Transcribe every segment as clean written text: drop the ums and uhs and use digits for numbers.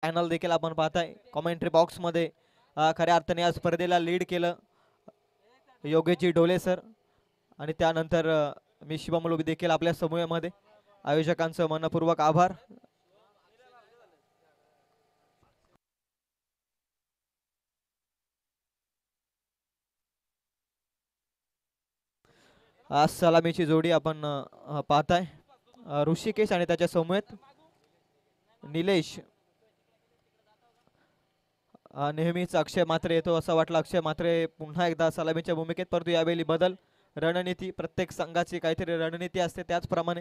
Panel देखील आपण पाहताय कॉमेंट्री बॉक्स मध्ये खऱ्या अर्थाने या स्पर्धेला लीड केलं योगेशजी ढोले सर आणि त्यानंतर मी शिवम लोबी देखील आपल्या समूहामध्ये आयोजकांचं मनपूर्वक आभार. आज सलामीची जोडी आपण पाहताय ऋषिकेश आणि त्याच्या समूहात निलेश. नेहमीच अक्षय मात्रे येतो असं वाटलं अक्षय मात्रे पुन्हा एकदा सलामीच्या भूमिकेत, परंतु यावेळी बदल. रणनीती प्रत्येक संघाची काहीतरी रणनीती असते त्याचप्रमाणे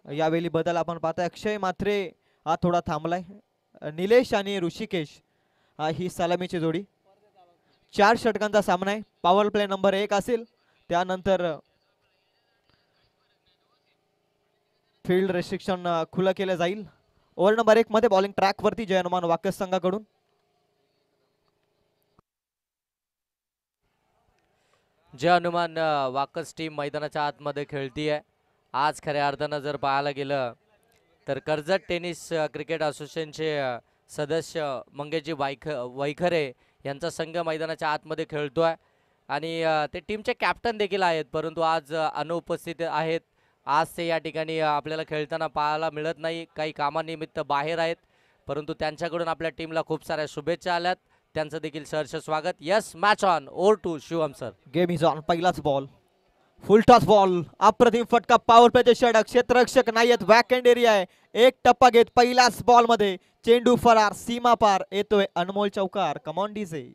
यावेळी बदल आपण पाहताय. अक्षय मात्रे हा थोडा थांबलाय. निलेश आणि ऋषिकेश ही सलामीची जोडी. 4 षटकांचा सामना आहे. पॉवर प्ले नंबर 1 असेल, त्यानंतर फील्ड रेस्ट्रिक्शन खुलं केलं जाईल. ओव्हर नंबर 1 मध्ये बॉलिंग ट्रॅक वरती जय हनुमान वाकस संघाकडून. जय हनुमान वाकस टीम मैदानाच्या आतमध्ये खेळतीये. आज खऱ्या अर्थानं जर पाहायला गेलं तर कर्जत टेनिस क्रिकेट असोसिएशनचे सदस्य मंगेशजी वैखरे यांचा संघ मैदानाच्या आतमध्ये खेळतोय आणि ते टीमचे कॅप्टन देखील आहेत, परंतु आज अनुपस्थित आहेत. आज ते या ठिकाणी आपल्याला खेळताना पाहायला मिळत नाही, काही कामानिमित्त बाहेर आहेत, परंतु त्यांच्याकडून आपल्या टीमला खूप साऱ्या शुभेच्छा आल्यात. त्यांचं देखील सहर्ष स्वागत. Yes, match on. Over to Shivam sir. Game is on. पहिलाच बॉल फुल टॉस बॉल. अप्रतिम फटका. पॉवर प्लेचे षटक. क्षेत्ररक्षक नाहीयेत, वॅकंड एरिया आहे. एक टप्पा घेत पहिल्याच बॉल मध्ये चेंडू फरार, सीमा पार. येतोय अनमोल चौकार. Come on DJ.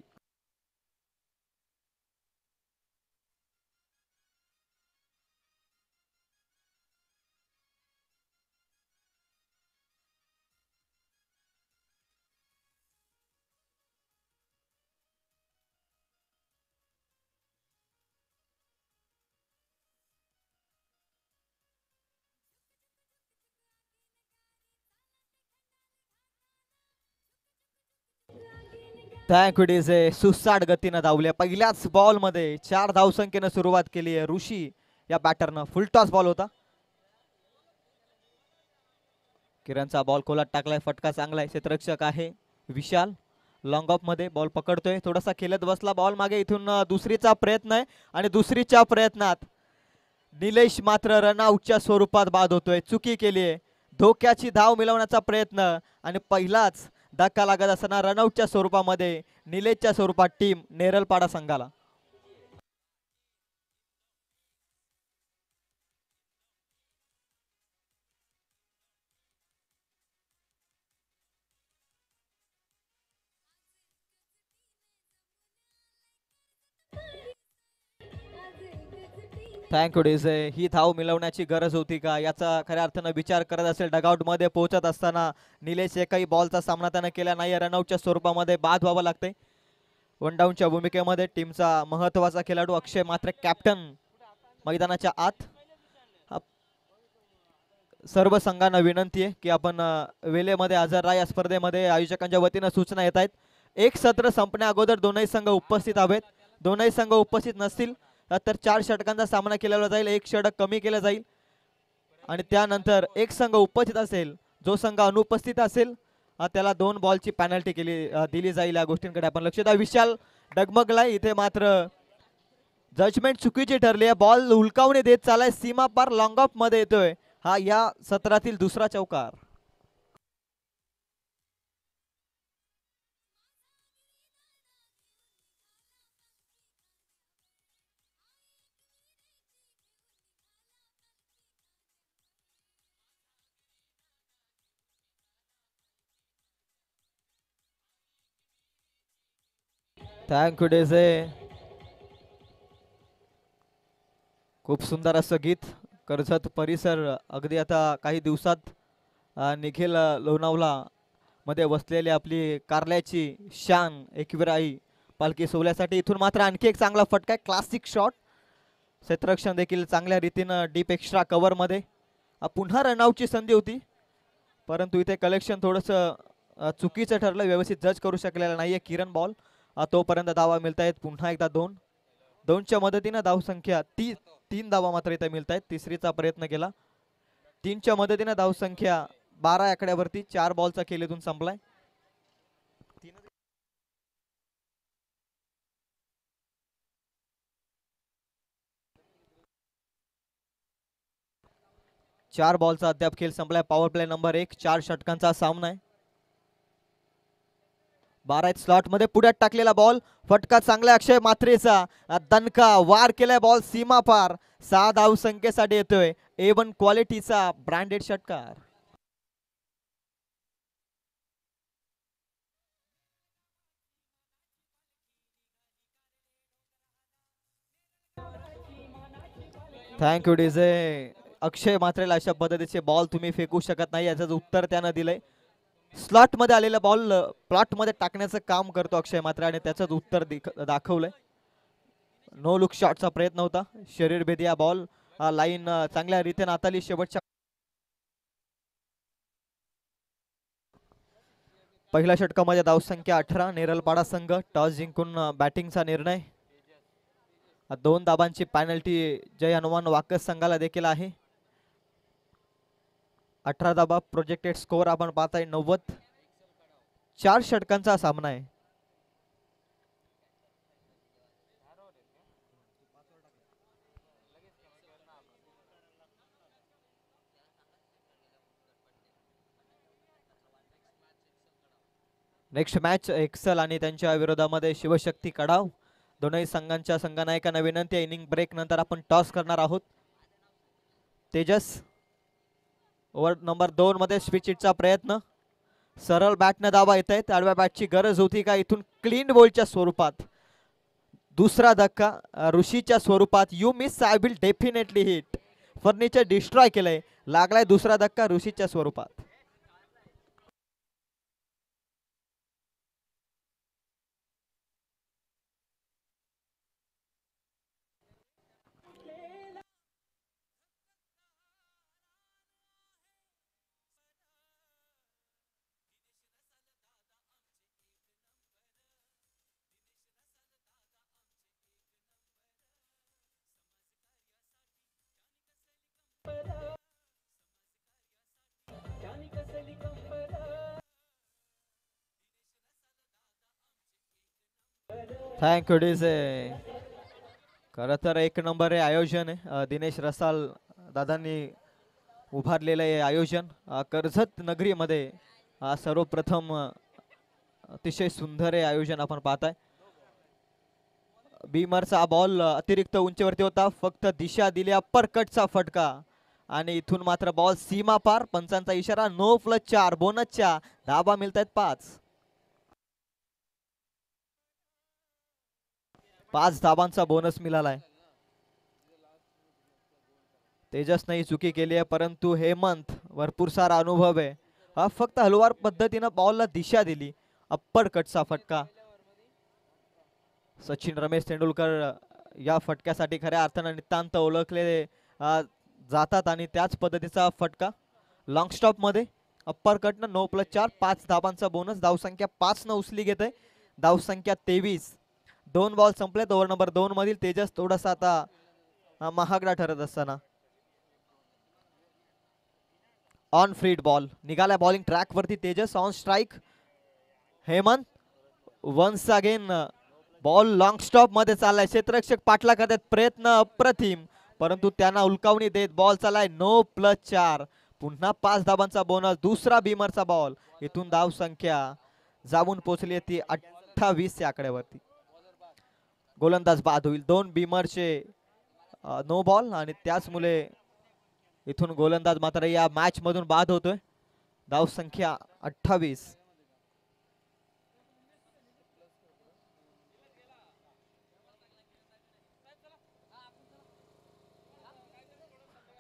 Thank you DJ. सुसाट गतीनं धावल्या पहिल्याच बॉल मध्ये. 4 धावसंख्येनं सुरुवात केली आहे ऋषी या बॅटरनं. फुल टॉस बॉल होता. किरणचा बॉल खोलात टाकलाय. फटका चांगला आहे. क्षेत्ररक्षक आहे विशाल. लॉंग ऑफ मध्ये बॉल पकडतोय. थोडासा खेळत बसला बॉल मागे. इथून दुसरीचा प्रयत्न आहे आणि दुसरीच्या प्रयत्नात निलेश मात्र रनआउटच्या स्वरूपात बाद होतोय. चुकी केली आहे. धोक्याची धाव मिळवण्याचा प्रयत्न आणि पहिलाच धक्का लागत असताना रनआउटच्या स्वरूपामध्ये निलेशच्या स्वरूपात टीम नेरलपाडा संघाला. Thank you DJ. ही धाव मिळवण्याची गरज होती का याचा खऱ्या अर्थानं विचार करत असेल डगआउट मध्ये पोहोचत असताना निलेश एकही बॉलचा सामना त्यानं केला नाही. रनआउटच्या स्वरूपामध्ये बाद व्हावं लागतंय. वन डाऊनच्या भूमिकेमध्ये टीमचा महत्वाचा खेळाडू अक्षय मात्र कॅप्टन मैदानाच्या आत. सर्व संघांना विनंती आहे की आपण वेळेमध्ये हजर राहा. या स्पर्धेमध्ये आयोजकांच्या वतीनं सूचना येत आहेत. एक सत्र संपण्या अगोदर दोनही संघ उपस्थित हवेत. दोनही संघ उपस्थित नसतील तर 4 षटकांचा सामना केला जाईल. एक षटक कमी केलं जाईल आणि त्यानंतर एक संघ उपस्थित असेल, जो संघ अनुपस्थित असेल त्याला 2 बॉलची पॅनल्टी दिली जाईल. या गोष्टींकडे आपण लक्ष द्या. विशाल डगमगलाय इथे, मात्र जजमेंट चुकीची ठरली आहे. बॉल हुलकावणी देत चालाय. सीमा पार लॉंग ऑफ मध्ये येतोय. हा या सत्रातील दुसरा चौकार. थँक्यू डेझे. खूप सुंदर असं गीत. कर्जत परिसर अगदी आता काही दिवसात निखिल लोणावला मध्ये वसलेली आपली कारल्याची शान एकविराई पालखी सोहळ्यासाठी. इथून मात्र आणखी एक चांगला फटका आहे. Classic shot. क्षेत्ररक्षण देखील चांगल्या रीतीनं डीप एक्स्ट्रा कव्हर मध्ये. पुन्हा रनआउटची संधी होती, परंतु इथे कलेक्शन थोडंसं चुकीचं ठरलं. व्यवस्थित जज करू शकलेला नाहीये किरण बॉल. तोपर्यंत धावा मिळत आहेत. पुन्हा एकदा 2च्या मदतीनं धावसंख्या 3 धावा मात्र इथे मिळत आहेत. तिसरीचा प्रयत्न केला. 3च्या मदतीनं धावसंख्या 12 आकड्यावरती. 4 बॉलचा खेळीतून संपलाय. चार बॉलचा अद्याप खेळ संपलाय. पॉवर प्ले नंबर 1, 4 षटकांचा सामना आहे. 12 स्लॉट मध्ये पुढ्यात टाकलेला बॉल, फटका चांगला अक्षय मात्रेचा, दणका वार केलाय, बॉल सीमा पार. 6 धाव संख्येसाठी येतोय. A1 क्वालिटीचा ब्रँडेड षटकार. Thank you DJ. अक्षय मात्रेला अशा पद्धतीचे बॉल तुम्ही फेकू शकत नाही, याचं उत्तर त्यानं दिलंय. स्लॉट मध्ये आलेला बॉल प्लॉट मध्ये टाकण्याचं काम करतो अक्षय मात्रे आणि त्याचं उत्तर दाखवलंय. नो लुक शॉटचा प्रयत्न होता, शरीर भेदी हा बॉल. लाईन चांगल्या रीतीने आताली शेवटच्या पहिल्या षटकामध्ये धावसंख्या 18. नेरलपाडा संघ टॉस जिंकून बॅटिंगचा निर्णय. 2 धाबांची पॅनल्टी जय हनुमान वाकस संघाला देखील आहे. 18 धाबा प्रोजेक्टेड स्कोअर आपण पाहताय 90. 4 षटकांचा सामना आहे. नेक्स्ट मॅच एक्सल आणि त्यांच्या विरोधामध्ये शिवशक्ती कडाव. दोनही संघांच्या संघनायकांना विनंती आहे, इनिंग ब्रेक नंतर आपण टॉस करणार आहोत. तेजस ओव्हर नंबर 2 मध्ये स्विचिटचा प्रयत्न. सरळ बॅटनं दाबा येत आहेत, आडव्या बॅटची गरज होती का? इथून क्लीन बॉलच्या स्वरूपात दुसरा धक्का ऋषीच्या स्वरूपात. You miss, I will definitely hit. Furniture destroy केलंय. लागलाय दुसरा धक्का ऋषीच्या स्वरूपात. Thank you DJ. खरं तर एक नंबर हे आयोजन आहे. दिनेश रसाल दादांनी उभारलेलं हे आयोजन कर्जत नगरीमध्ये सर्वप्रथम अतिशय सुंदर हे आयोजन आपण पाहताय. बीमरचा बॉल अतिरिक्त उंचीवरती होता, फक्त दिशा दिली अप्पर कटचा फटका आणि इथून मात्र बॉल सीमा पार. पंचांचा इशारा. नो प्लस 4 बोनसच्या धाबा मिळत आहेत 5. 5 धाबांचा बोनस मिळालाय. तेजसने ही चुकी केली आहे, परंतु हेमंत भरपूर सारा अनुभव आहे. हा फक्त हलवार पद्धतीनं बॉलला दिशा दिली, अप्पर कटचा फटका. सचिन रमेश तेंडुलकर या फटक्यासाठी खऱ्या अर्थानं नितांत ओळखले जातात आणि त्याच पद्धतीचा फटका लॉंग स्टॉप मध्ये अप्पर कटनं. नो प्लस 4 5 धाबांचा बोनस. धावसंख्या 5 न उचली घेते. धावसंख्या 23. 2 बॉल संपलेत ओव्हर नंबर 2 मधील. तेजस थोडासा आता महागडा ठरत असताना. ऑन फ्रीड बॉल निघाला बॉलिंग ट्रॅक वरती. Tejas on strike. Hemant once again ball long stop मध्ये चाललाय. क्षेत्ररक्षक पाठला करतात, प्रयत्न अप्रतिम, परंतु त्यांना उलकावणी देत बॉल चाललाय. No plus 4. पुन्हा 5 धाबांचा बोनस. दुसरा बीमरचा बॉल. इथून धाव संख्या जाऊन पोहोचली ती 28 या आकड्यावरती. गोलंदाज बाद होईल. 2 बीमरचे नो बॉल आणि त्याचमुळे इथून गोलंदाज मात्र या मॅच मधून बाद होतोय. धाव संख्या 28.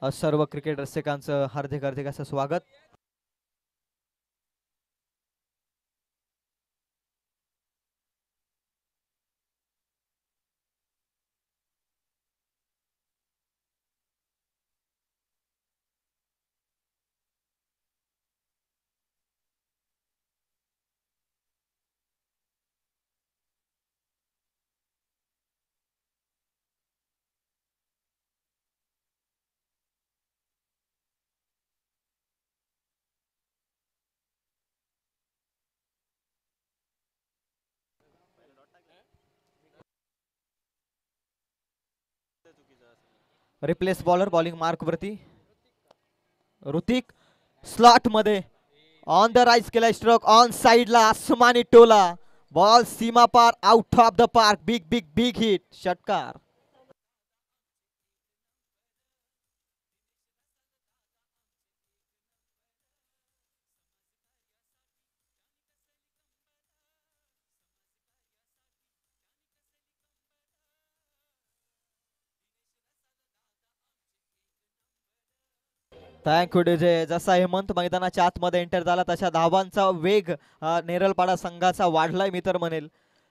सर्व क्रिकेट रसिकांचं हार्दिक हार्दिक असं स्वागत. रिप्लेस बॉलर बॉलिंग मार्क वरती ऋतिक स्लॉट मध्ये ऑन द राईज केला स्ट्रोक ऑन साइडला आसमानी टोला बॉल सीमा पार out of the park big big big hit षटकार. Thank you DJ. जसा हेमंत मैदानाच्या आतमध्ये एंटर झाला तशा धावांचा वेग नेरलपाडा संघाचा वाढलाय मी तर म्हणेल.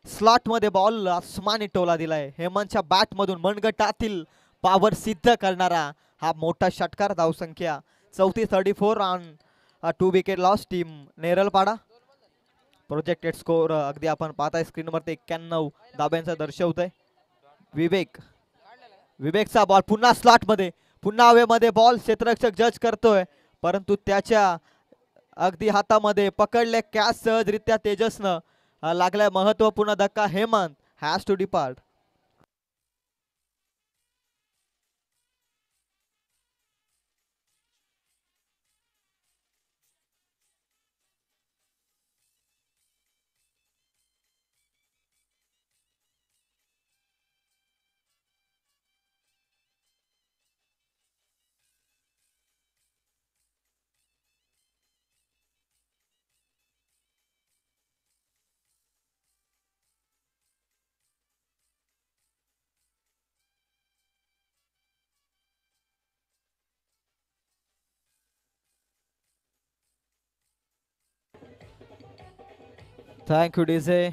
स्लॉट मध्ये बॉल आसमानी टोला दिलाय हेमंतच्या बॅट मधून मनगटातील पॉवर सिद्ध करणारा हा मोठा षटकार. धावसंख्या 34 on 2 wicket loss team Neralpada. Projected score अगदी आपण पाहताय स्क्रीनवरती 91 धाब्यांचा दर्शवतोय. विवेकचा बॉल पुन्हा स्लॉट मध्ये पुन्हा हवेमध्ये बॉल क्षेत्ररक्षक जज करतोय परंतु त्याच्या अगदी हातामध्ये पकडले कॅच सहजरित्या तेजसनं लागलाय महत्वपूर्ण धक्का. Hemant has to depart. Thank you DJ.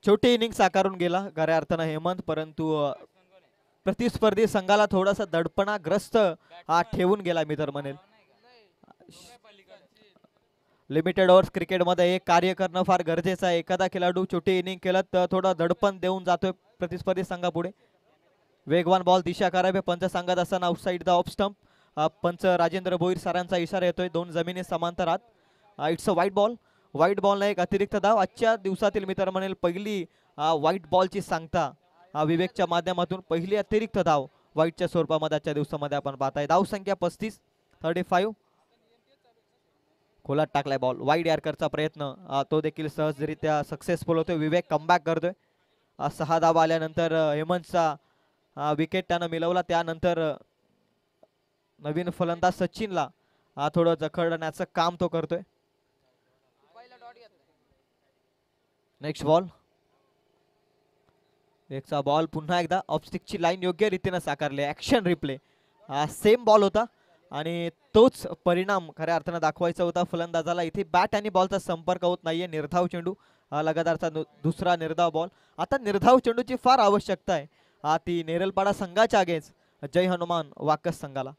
छोटी इनिंग साकारून गेला खऱ्या अर्थानं हेमंत परंतु प्रतिस्पर्धी संघाला थोडासा दडपणाग्रस्त ठेवून गेला मी तर म्हणेल. लिमिटेड ओव्हर्स क्रिकेटमध्ये एक कार्य करणं फार गरजेचं आहे. एखादा खेळाडू छोटी इनिंग केलं तर थोडं दडपण देऊन जातोय प्रतिस्पर्धी संघापुढे. वेगवान बॉल दिशा करावे पंच सांगत असताना आउटसाइड द ऑफ स्टंप. पंच राजेंद्र भोईर सरांचा इशारा येतोय. दोन जमिनी समांतर आत. It's a white ball. व्हाईट बॉलला एक अतिरिक्त धाव. आजच्या दिवसातील मी तर म्हणेल पहिली व्हाईट बॉलची सांगता विवेकच्या माध्यमातून पहिली अतिरिक्त धाव व्हाईटच्या स्वरूपामध्ये आजच्या दिवसामध्ये आपण पाहताय. धाव संख्या 35. खोलात टाकलाय बॉल. वाईड यार्करचा प्रयत्न तो देखील सहजरित्या सक्सेसफुल होतोय. विवेक कमबॅक करतोय. 6 धावा आल्यानंतर हेमंतचा विकेट त्यानं मिळवला. त्यानंतर नवीन फलंदाज सचिनला थोडं जखडण्याचं काम तो करतोय. Next ball. एकचा बॉल पुन्हा एकदा ऑफस्टिकची लाईन योग्य रीतीने साकारली. Action replay. सेम बॉल होता आणि तोच परिणाम खऱ्या अर्थानं दाखवायचा होता फलंदाजाला. इथे बॅट आणि बॉलचा संपर्क होत नाहीये. निर्धाव चेंडू. लगातारचा दुसरा निर्धाव बॉल. आता निर्धाव चेंडूची फार आवश्यकता आहे ती नेरलपाडा संघाच्या अगेन्स्ट जय हनुमान वाकस संघाला.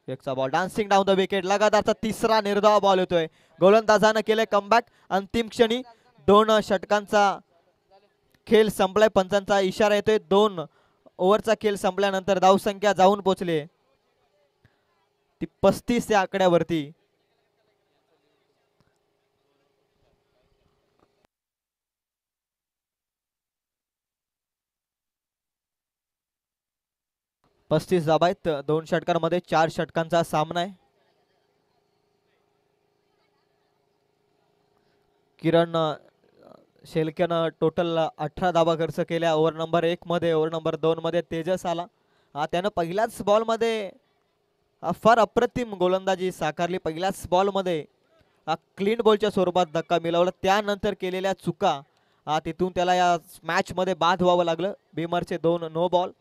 एकचा ball dancing down the wicket. लगातारचा तिसरा निर्धाव बॉल होतोय. गोलंदाजानं केले कमबॅक. अंतिम क्षणी 2 षटकांचा खेळ संपलाय. पंचांचा इशारा येतोय. 2 ओव्हरचा खेळ संपल्यानंतर धावसंख्या जाऊन पोहोचली ती 35 या आकड्यावरती. पस्तीस धाबा आहेत 2 षटकांमध्ये. 4 षटकांचा सामना आहे. किरण शेलकेनं टोटल 18 धाबा खर्च केल्या ओव्हर नंबर 1 मध्ये. ओव्हर नंबर 2 मध्ये तेजस आला. त्यानं पहिल्याच बॉल मध्ये फार अप्रतिम गोलंदाजी साकारली. पहिल्याच बॉल मध्ये क्लीन बॉलच्या स्वरूपात धक्का मिळवला. त्यानंतर केलेल्या चुका तिथून त्याला या मॅच मध्ये बाद व्हावं लागलं. बीमरचे 2 नो बॉल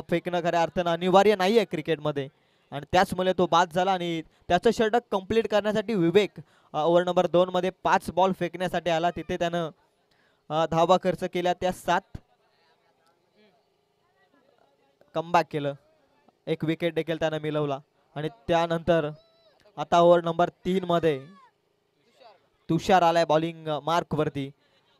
फेकणं खऱ्या अर्थानं अनिवार्य नाहीये क्रिकेटमध्ये आणि त्याचमुळे तो बाद झाला. आणि त्याचं षटक कंप्लीट करण्यासाठी विवेक ओव्हर नंबर 2 मध्ये 5 बॉल फेकण्यासाठी आला. तिथे त्यानं धावा खर्च केल्या. त्या 7 कमबॅक केलं. 1 विकेट देखील त्यानं मिळवला. आणि त्यानंतर आता ओव्हर नंबर 3 मध्ये तुषार आलाय बॉलिंग मार्क वरती.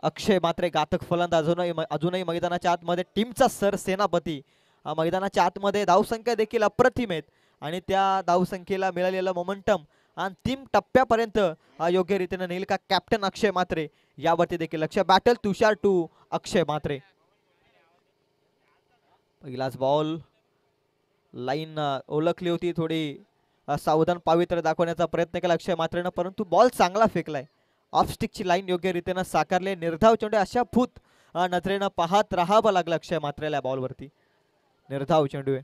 अक्षय मात्रे घातक फलंदाज अजूनही मैदानाच्या आतमध्ये टीमचा सरसेनापती. मैदानाच्या आतमध्ये धावसंख्या देखील अप्रतिम आहेत आणि त्या धावसंख्येला मिळालेलं मोमेंटम अंतिम टप्प्यापर्यंत योग्य रीतीने नेईल का कॅप्टन अक्षय मात्रे यावरती देखील लक्ष. बॅटल तुषार टू अक्षय मात्रे. पहिलाच बॉल लाईन ओळखली होती, थोडी सावधान पावित्र्य दाखवण्याचा प्रयत्न केला अक्षय मात्रेनं, परंतु बॉल चांगला फेकलाय. ऑफ स्टिकची लाईन योग्य रीतीनं साकारले. निर्धाव चेंडू अशा फूत नजरेनं पाहत राहावं लागलं अक्षय मात्रेला बॉलवरती. निर्धाव चेंडू आहे.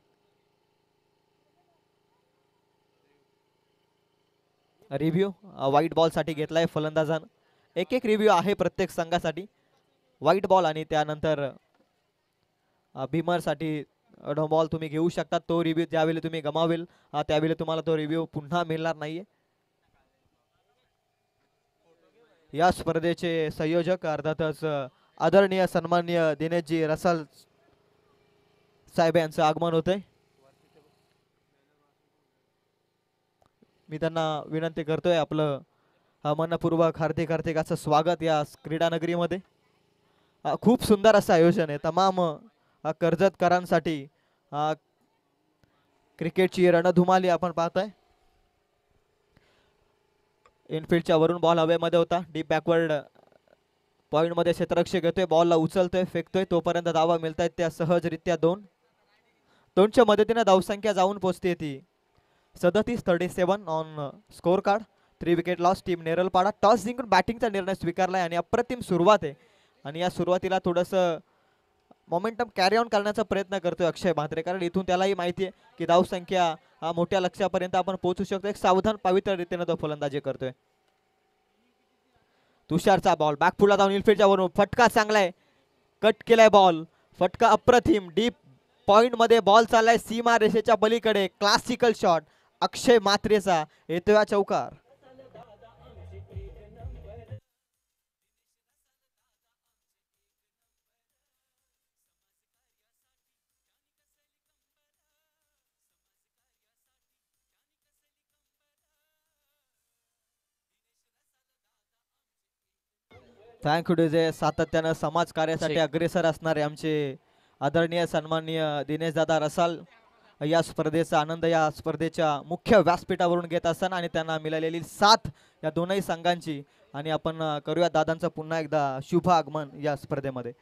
रिव्ह्यू व्हाईट बॉल साठी घेतलाय फलंदाजानं. एक एक रिव्ह्यू आहे प्रत्येक संघासाठी. व्हाईट बॉल आणि त्यानंतर भीमर साठी नो बॉल तुम्ही घेऊ शकता. तो रिव्ह्यू ज्यावेळी तुम्ही गमावेल त्यावेळी तुम्हाला तो रिव्ह्यू पुन्हा मिळणार नाहीये. या स्पर्धेचे संयोजक अर्थातच आदरणीय सन्माननीय दिनेशजी रसाल साहेब यांचं आगमन होतंय. मी त्यांना विनंती करतोय आपलं मनपूर्वक हार्दिक हार्दिक असं स्वागत या क्रीडा नगरीमध्ये. खूप सुंदर असं आयोजन आहे तमाम कर्जतकरांसाठी. क्रिकेटची रणधुमाली आपण पाहताय. इनफिल्डच्या वरून बॉल हवेमध्ये होता. डीप बॅकवर्ड पॉइंट मध्ये क्षेत्ररक्षक घेतोय, बॉलला उचलतोय, फेकतोय, तोपर्यंत धावा मिळतायत त्या सहजरित्या 2च्या मदतीने धावसंख्या जाऊन पोहोचते ती 37-37 on score card. 3 wicket loss. Team Neralpada toss जिंकून बॅटिंगचा निर्णय स्वीकारलाय आणि अप्रतिम सुरुवात आहे. आणि या सुरुवातीला थोडंसं मोमेंटम कॅरी ऑन करण्याचा प्रयत्न करतोय अक्षय म्हात्रे, कारण इथून त्यालाही माहिती आहे की धावसंख्या मोठ्या लक्ष्यापर्यंत आपण पोहोचू शकतो. एक सावधान पवित्र रीतीने तो फलंदाजी करतोय. तुषारचा बॉल बॅकफुटला जाऊन इनफिल्डच्या वरून फटका चांगलाय, कट केलाय बॉल. फटका अप्रतिम. डीप पॉइंट मध्ये बॉल चाललाय सीमा रेषेच्या पलीकडे. क्लासिकल शॉट अक्षय म्हात्रेचा येतोय चौकार. Thank you DJ. सातत्यानं समाज कार्यासाठी अग्रेसर असणारे आमचे आदरणीय सन्माननीय दिनेश दादा रसाल या स्पर्धेचा आनंद या स्पर्धेच्या मुख्य व्यासपीठावरून घेत असताना आणि त्यांना मिळालेली साथ या दोनही संघांची. आणि आपण करूया दादांचं पुन्हा एकदा शुभ आगमन या स्पर्धेमध्ये.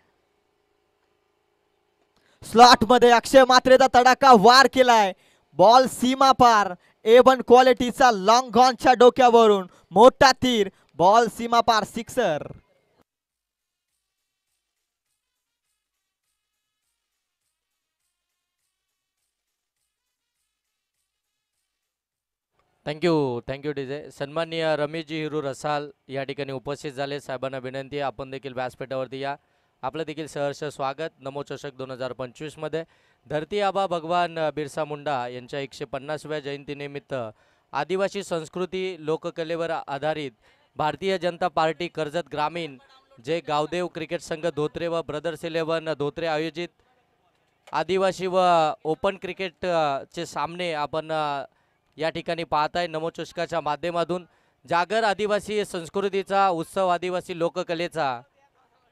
स्लॉट मध्ये अक्षय मात्रेचा तडाखा वार केलाय. बॉल सीमा पार. A1 क्वालिटीचा लॉंग गॉनच्या डोक्यावरून मोठा तीर. बॉल सीमा पार. सिक्सर. Thank you DJ. सन्माननीय रमेशजी हिरू रसाल या ठिकाणी उपस्थित झाले. साहेबांना विनंती आहे आपण देखील व्यासपीठावरती या. आपलं देखील सहर्ष स्वागत. नमो चषक 2025 मध्ये धरती आबा भगवान बिरसा मुंडा यांच्या 150व्या जयंतीनिमित्त आदिवासी संस्कृती लोककलेवर आधारित भारतीय जनता पार्टी कर्जत ग्रामीण जे गावदेव क्रिकेट संघ धोत्रे व ब्रदर्स 11 धोत्रे आयोजित आदिवासी व ओपन क्रिकेट चे सामने आपण या ठिकाणी पाहताय नमो चषकाच्या माध्यमातून. जागर आदिवासी संस्कृतीचा उत्सव, आदिवासी लोककलेचा.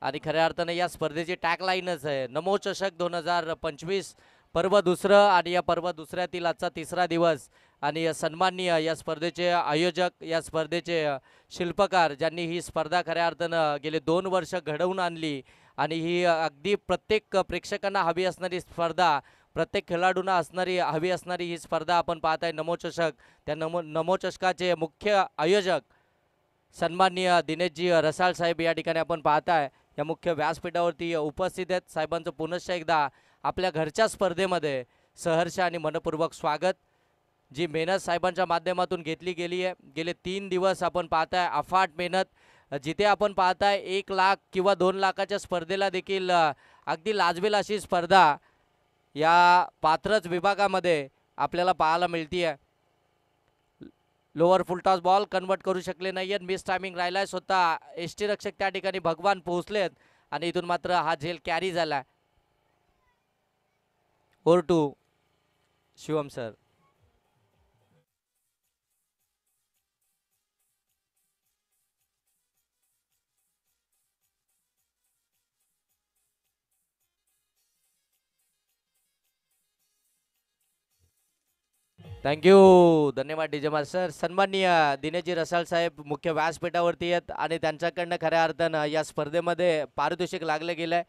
आणि खऱ्या अर्थाने या स्पर्धेची टॅगलाईनच आहे नमो चषक 2025 पर्व दुसरं. आणि या पर्व दुसऱ्यातील आजचा तिसरा दिवस. आणि सन्माननीय या स्पर्धेचे आयोजक, या स्पर्धेचे शिल्पकार ज्यांनी ही स्पर्धा खऱ्या अर्थानं गेले 2 वर्ष घडवून आणली. आणि ही अगदी प्रत्येक प्रेक्षकांना हवी असणारी स्पर्धा, प्रत्येक खेळाडूंना हवी असणारी ही स्पर्धा आपण पाहताय नमो चषक. त्या नमो चषकाचे मुख्य आयोजक सन्माननीय दिनेशजी रसाळ साहेब या ठिकाणी आपण पाहताय या मुख्य व्यासपीठावरती उपस्थित आहेत. साहेबांचं पुनश्च एकदा आपल्या घरच्या स्पर्धेमध्ये सहर्ष आणि मनपूर्वक स्वागत. जी मेहनत साहेबांच्या माध्यमातून घेतली गेली आहे गेले 3 दिवस आपण पाहताय अफाट मेहनत. जिथे आपण पाहताय 1 लाख किंवा 2 लाखाच्या स्पर्धेला देखील अगदी लाजवेल अशी स्पर्धा या पात्रच विभागामध्ये आपल्याला पाहायला मिळते आहे. लोअर फुलटॉस बॉल कन्वर्ट करू शकले नाही आहेत. मिस टायमिंग राहिलाय. स्वतः एसटी रक्षक त्या ठिकाणी भगवान पोहोचलेत आणि इथून मात्र हा झेल कॅरी झाला. Over to Shivam sir. Thank you. धन्यवाद डीजे मास्टर. सन्माननीय दिनेशजी रसाळ साहेब मुख्य व्यासपीठावरती आहेत आणि त्यांच्याकडनं खऱ्या अर्थानं या स्पर्धेमध्ये पारितोषिक लागलं गेलं आहे.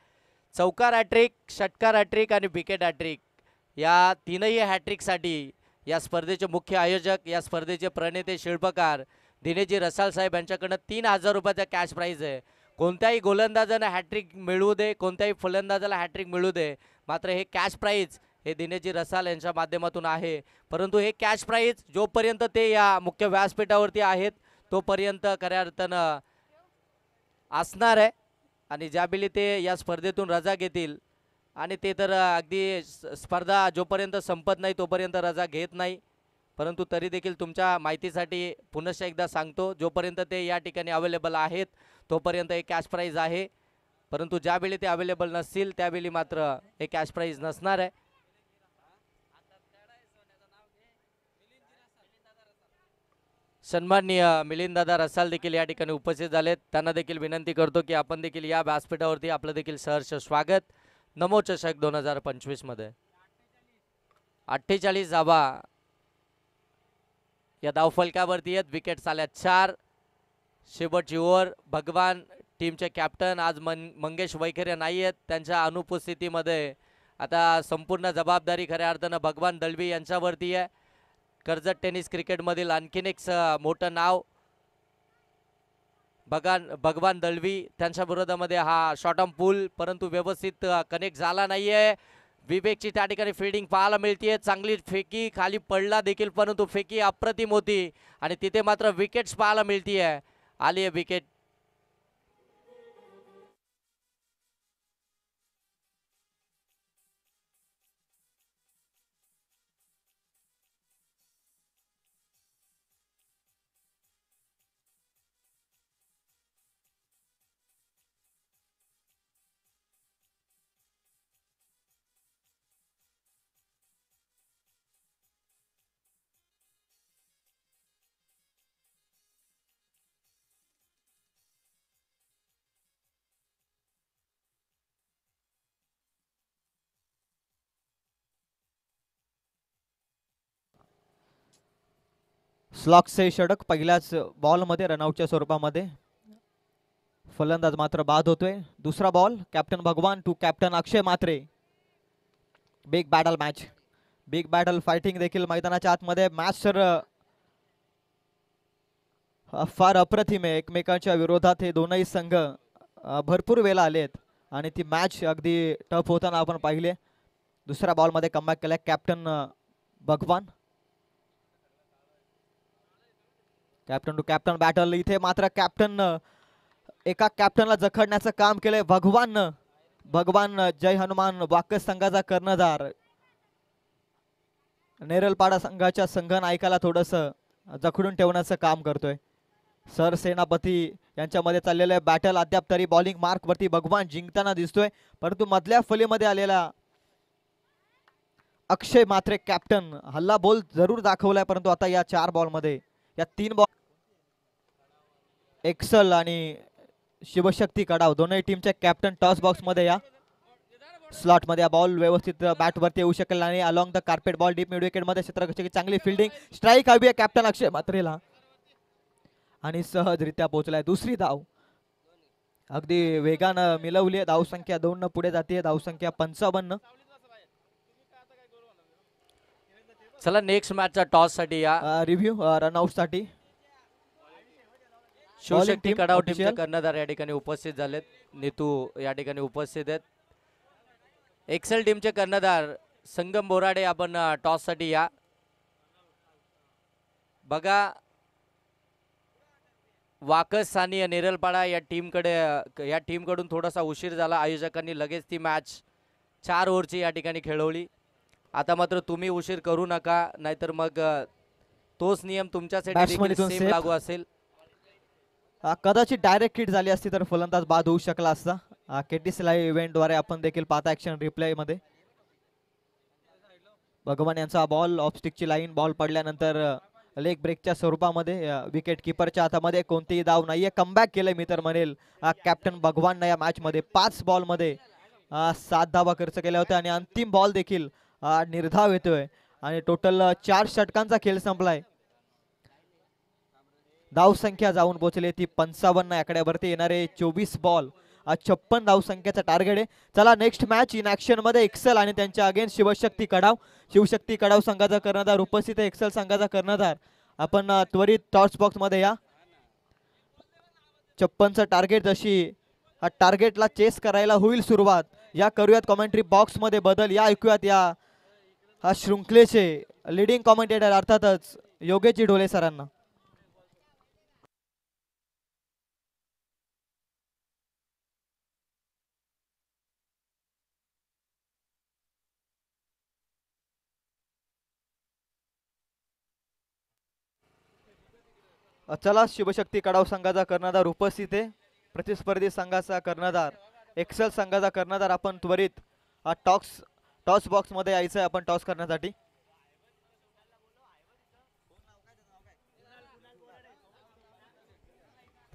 चौकार हॅट्रिक, षटकार हॅट्रिक आणि विकेट हॅट्रिक या तीनही हॅट्रिकसाठी या स्पर्धेचे मुख्य आयोजक, या स्पर्धेचे प्रणेते शिल्पकार दिनेशजी रसाल साहेब यांच्याकडनं 3,000 रुपयाचा कॅश प्राईज आहे. कोणत्याही गोलंदाजानं हॅट्रिक मिळवू दे, कोणत्याही फलंदाजाला हॅट्रिक मिळू दे, मात्र हे कॅश प्राईज हे दिनेशजी रसाल यांच्या माध्यमातून आहे. परंतु हे कॅश प्राईज जोपर्यंत ते या मुख्य व्यासपीठावरती आहेत तोपर्यंत खऱ्या अर्थानं असणार आहे. आणि ज्यावेळी ते या स्पर्धेतून रजा घेतील, आणि ते तर अगदी स्पर्धा जोपर्यंत संपत नाही तोपर्यंत रजा घेत नाही, परंतु तरी देखील तुमच्या माहितीसाठी पुनश्च एकदा सांगतो, जोपर्यंत ते या ठिकाणी अवेलेबल आहेत तोपर्यंत हे कॅश प्राईज आहे. परंतु ज्यावेळी ते अवेलेबल नसतील त्यावेळी मात्र हे कॅश प्राईज नसणार आहे. सन्माननीय मिलिंददादा रसाल देखील या ठिकाणी उपस्थित झालेत. त्यांना देखील विनंती करतो की आपण देखील या व्यासपीठावरती आपलं देखील सहर्ष स्वागत. नमो चषक 2025 मध्ये 48 धावा या धावफलकावरती आहेत. विकेट आल्या 4. शेवटची ओव्हर. भगवान टीमचे कॅप्टन आज मंगेश वैखरे नाही आहेत, त्यांच्या अनुपस्थितीमध्ये आता संपूर्ण जबाबदारी खऱ्या अर्थानं भगवान दळवी यांच्यावरती आहे. कर्जत टेनिस क्रिकेटमधील आणखीन एक मोठं नाव भगवान दळवी, त्यांच्या विरोधामध्ये हा शॉर्ट ऑन पूल, परंतु व्यवस्थित कनेक्ट झाला नाहीये. विवेकची त्या ठिकाणी फिल्डिंग पाहायला मिळते. चांगली फेकी, खाली पडला देखील परंतु फेकी अप्रतिम होती आणि तिथे मात्र विकेट्स पाहायला मिळतीये. आली आहे विकेट. स्लॉक्सचे षटक पहिल्याच बॉलमध्ये रनआउटच्या स्वरूपामध्ये. फलंदाज मात्र बाद होतोय. दुसरा ball captain Bhagwan to captain Akshay Mhatre. Big battle match, big battle fighting देखील मैदानाच्या आतमध्ये. मॅच तर फार अप्रतिम आहे. एकमेकांच्या विरोधात हे दोनही संघ भरपूर वेळा आलेत आणि ती मॅच अगदी टफ होताना आपण पाहिले. दुसऱ्या बॉलमध्ये कमबॅक केलाय captain Bhagwan. Captain to captain battle. इथे मात्र कॅप्टन एका कॅप्टनला जखडण्याचं काम केलंय भगवान जय हनुमान वाकस संघाचा कर्णधार. नेरलपाडा संघाच्या संघ नायकाला थोडस जखडून ठेवण्याचं काम करतोय. सर सेनापती यांच्यामध्ये चाललेलं बॅटल अद्याप तरी बॉलिंग मार्क वरती भगवान जिंकताना दिसतोय, परंतु मधल्या फलीमध्ये आलेला अक्षय म्हात्रे कॅप्टन हल्ला बोल जरूर दाखवलाय, परंतु आता या 4 बॉलमध्ये या 3 बॉल एक्सल आणि शिवशक्ती कडाव दोनही टीमच्या कॅप्टन टॉस बॉक्स मध्ये या स्लॉट मध्ये. बॉल व्यवस्थित बॅट वरती येऊ शकेल आणि along the carpet ball deep mid wicket मध्ये क्षेत्ररक्षक चांगली फिल्डिंग. स्ट्राईक हवी आहे कॅप्टन अक्षय म्हात्रेला आणि सहजरित्या पोहोचलाय. दुसरी धाव अगदी वेगानं मिळवली आहे. धावसंख्या 2 न पुढे जाते. धावसंख्या 55. चला नेक्स्ट मॅचचा टॉस साठी या रिव्ह्यू रनआउट साठी शिवशक्ती कडाव टीमचे कर्णधार या ठिकाणी उपस्थित झालेत. नीतू या ठिकाणी उपस्थित आहेत. एक्सेल टीमचे कर्णधार संगम बोराडे आपण टॉस साठी या. बघा वाकस आणि नेरलपाडा या टीमकडून थोडासा उशीर झाला. आयोजकांनी लगेच ती मॅच 4 ओव्हरची या ठिकाणी खेळवली. आता मात्र तुम्ही उशीर करू नका, नाहीतर मग तोच नियम तुमच्यासाठी सेम लागू असेल. कदाचित डायरेक्ट हिट झाली असती तर फलंदाज बाद होऊ शकला असता. केटीसी लाईव्ह इव्हेंटद्वारे आपण देखील पाहता ऍक्शन रिप्ले मध्ये. भगवान यांचा बॉल ऑफ स्टिकची लाईन बॉल पडल्यानंतर लेग ब्रेकच्या स्वरूपामध्ये विकेट किपरच्या हातामध्ये कोणतीही धाव नाहीये. कमबॅक केलंय मी तर म्हणेल कॅप्टन भगवान या मॅच मध्ये. 5 बॉल मध्ये 7 धावा खर्च केल्या होत्या आणि अंतिम बॉल देखील निर्धाव येतोय आणि टोटल 4 षटकांचा खेळ संपलाय. धाव संख्या जाऊन पोहोचली ती 55. आकड्यावरती येणारे 24 बॉल 56 धावसंख्येचा टार्गेट आहे. चला नेक्स्ट मॅच इन ऍक्शन मध्ये एक्सेल आणि त्यांच्या अगेन्स्ट शिवशक्ती कडाव. शिवशक्ती कडाव संघाचा कर्णधार उपस्थित आहे, एक्सेल संघाचा कर्णधार. आपण त्वरित टॉस बॉक्स मध्ये या. 56चं टार्गेट, जशी हा टार्गेटला चेस करायला होईल सुरुवात. या करूयात कॉमेंट्री बॉक्स मध्ये बदल, या ऐकूयात या हा शृंखलेचे लीडिंग कॉमेंटेटर अर्थातच योगेशजी ढोले सरांना. चला शिवशक्ती कडाव संघाचा कर्णधार उपस्थित आहे, प्रतिस्पर्धी संघाचा कर्णधार एक्सेल संघाचा कर्णधार. आपण त्वरित हा टॉस बॉक्स मध्ये यायचं आहे आपण टॉस करण्यासाठी.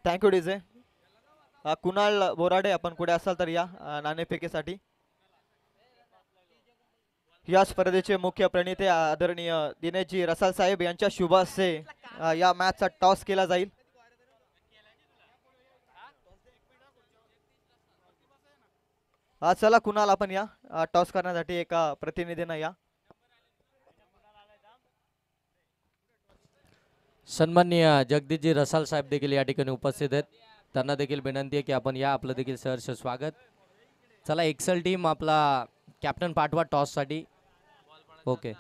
Thank you DJ. कुणाल बोराडे आपण कुठे असाल तर या नाणेफेकीसाठी. या स्पर्धेचे मुख्य प्रणेते आदरणीय दिनेशजी रसाल साहेब यांच्या शुभ हस्ते या मॅचचा टॉस केला जाईल. चला कुणाल आपण या टॉस करण्यासाठी एका प्रतिनिधीनं या. सन्माननीय जगदीशजी रसाल साहेब देखील या ठिकाणी उपस्थित आहेत. त्यांना देखील विनंती आहे की आपण या, आपलं देखील सहर्ष स्वागत. चला एक्सेल टीम आपला कॅप्टन पाठवा टॉससाठी. ओके.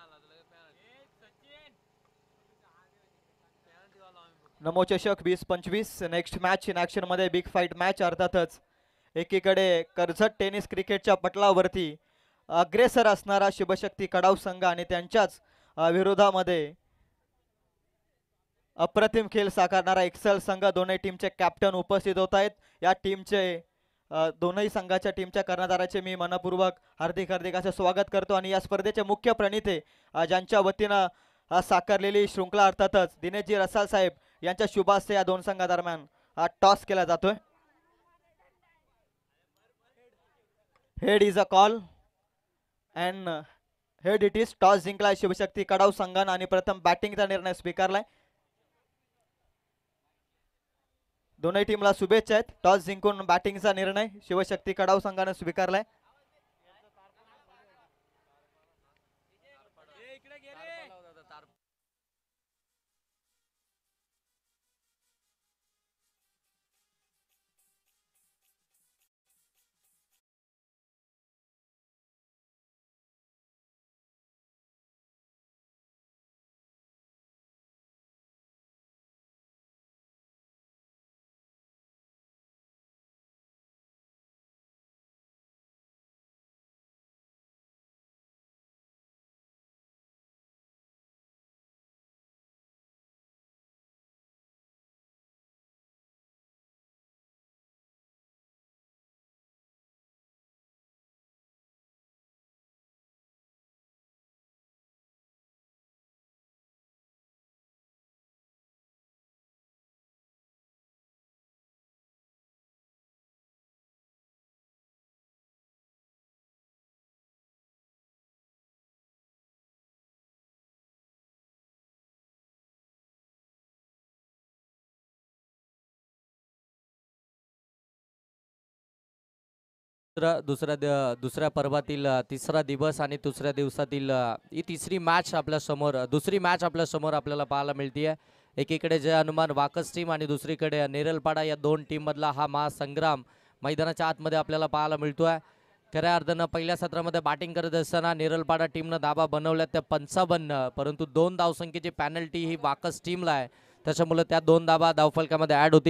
नमो चषक 2025 नेक्स्ट मॅच इन ऍक्शन मध्ये बिग फाईट मॅच. अर्थातच एकीकडे कर्जत टेनिस क्रिकेटच्या पटलावरती अग्रेसर असणारा शिवशक्ती कडाव संघ आणि त्यांच्याच विरोधामध्ये अप्रतिम खेळ साकारणारा एक्सेल संघ. दोन्ही टीमचे कॅप्टन उपस्थित होत आहेत. या टीमचे दोनही संघाच्या टीमच्या कर्णधाराचे मी मनपूर्वक हार्दिक हार्दिक असं स्वागत करतो. आणि या स्पर्धेचे मुख्य प्रणेते ज्यांच्या वतीनं साकारलेली शृंखला अर्थातच दिनेशजी रसाल साहेब यांच्या शुभ हस्ते या दोन संघादरम्यान टॉस केला जातोय. Head is a call and head it is. Toss जिंकलाय शिवशक्ती कडाव संघानं आणि प्रथम बॅटिंगचा निर्णय स्वीकारलाय. दोनही टीमला शुभेच्छा आहेत. टॉस जिंकून बॅटिंगचा निर्णय शिवशक्ती कडाव संघानं स्वीकारलाय. दुसऱ्या पर्वातील तिसरा दिवस आणि दुसऱ्या दिवसातील ही तिसरी मॅच आपल्या समोर, दुसरी मॅच आपल्या समोर आपल्याला पाहायला मिळते. एकीकडे जय हनुमान वाकस टीम आणि दुसरीकडे नेरलपाडा, या दोन टीम मधला हा महासंग्राम मैदानाच्या आतमध्ये आपल्याला पाहायला मिळतोय. खऱ्या अर्थानं पहिल्या सत्रामध्ये बॅटिंग करत असताना नेरलपाडा टीमनं धाबा बनवल्या त्या 55, परंतु 2 धावसंख्येची पॅनल्टी ही वाकस टीमला आहे. त्याच्यामुळे त्या 2 धाबा धावफलकामध्ये ऍड होती.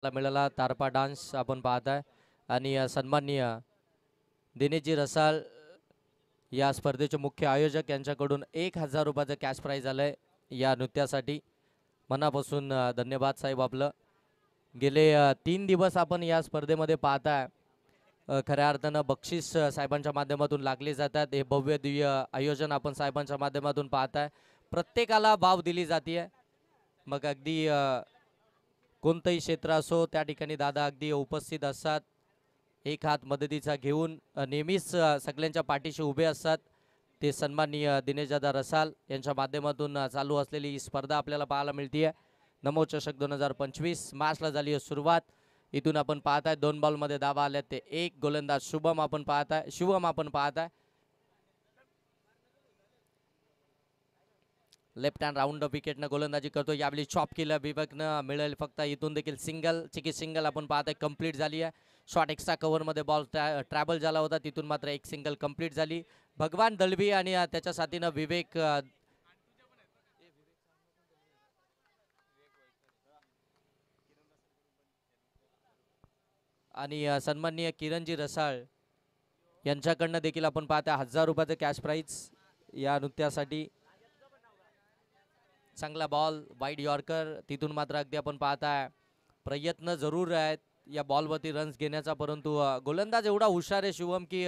मिळाला तारपा डान्स आपण पाहताय आणि सन्माननीय दिनेशजी रसाळ या स्पर्धेचे मुख्य आयोजक यांच्याकडून 1000 रुपयाचं कॅश प्राईज आलंय या नृत्यासाठी. मनापासून धन्यवाद साहेब आपलं. गेले 3 दिवस आपण या स्पर्धेमध्ये पाहताय खऱ्या अर्थानं बक्षीस साहेबांच्या माध्यमातून लागले जातात. हे भव्य दिव्य आयोजन आपण साहेबांच्या माध्यमातून पाहताय. प्रत्येकाला वाव दिली जाते. मग अगदी कोणतंही क्षेत्र असो त्या ठिकाणी दादा अगदी उपस्थित असतात. एक हात मदतीचा घेऊन नेहमीच सगळ्यांच्या पाठीशी उभे असतात. ते सन्माननीय दिनेशदादा रसाल यांच्या माध्यमातून चालू असलेली ही स्पर्धा आपल्याला पाहायला मिळते. नमो चषक 2025 मार्चला झाली आहे सुरुवात. इथून आपण पाहताय 2 बॉलमध्ये धावा आल्या ते 1. गोलंदाज शुभम आपण पाहताय लेफ्ट हँड राऊंड विकेटनं गोलंदाजी करतो. यावेळी चॉप केलं विवेकनं, मिळेल फक्त इथून देखील सिंगल आपण पाहताय कंप्लीट झाली आहे. शॉट एक्स्ट्रा कव्हरमध्ये बॉल ट्रॅव्हल झाला होता, तिथून मात्र एक सिंगल कंप्लीट झाली. भगवान दळवी आणि त्याच्या साथीनं विवेक आणि सन्माननीय किरणजी रसाळ यांच्याकडनं देखील आपण पाहताय 1000 रुपयाचं कॅश प्राईज या नृत्यासाठी. चांगला बॉल वाईड यॉर्कर, तिथून मात्र अगदी आपण पाहताय प्रयत्न जरूर आहेत या बॉलवरती रन्स घेण्याचा, परंतु गोलंदाज एवढा हुशार आहे शिवम की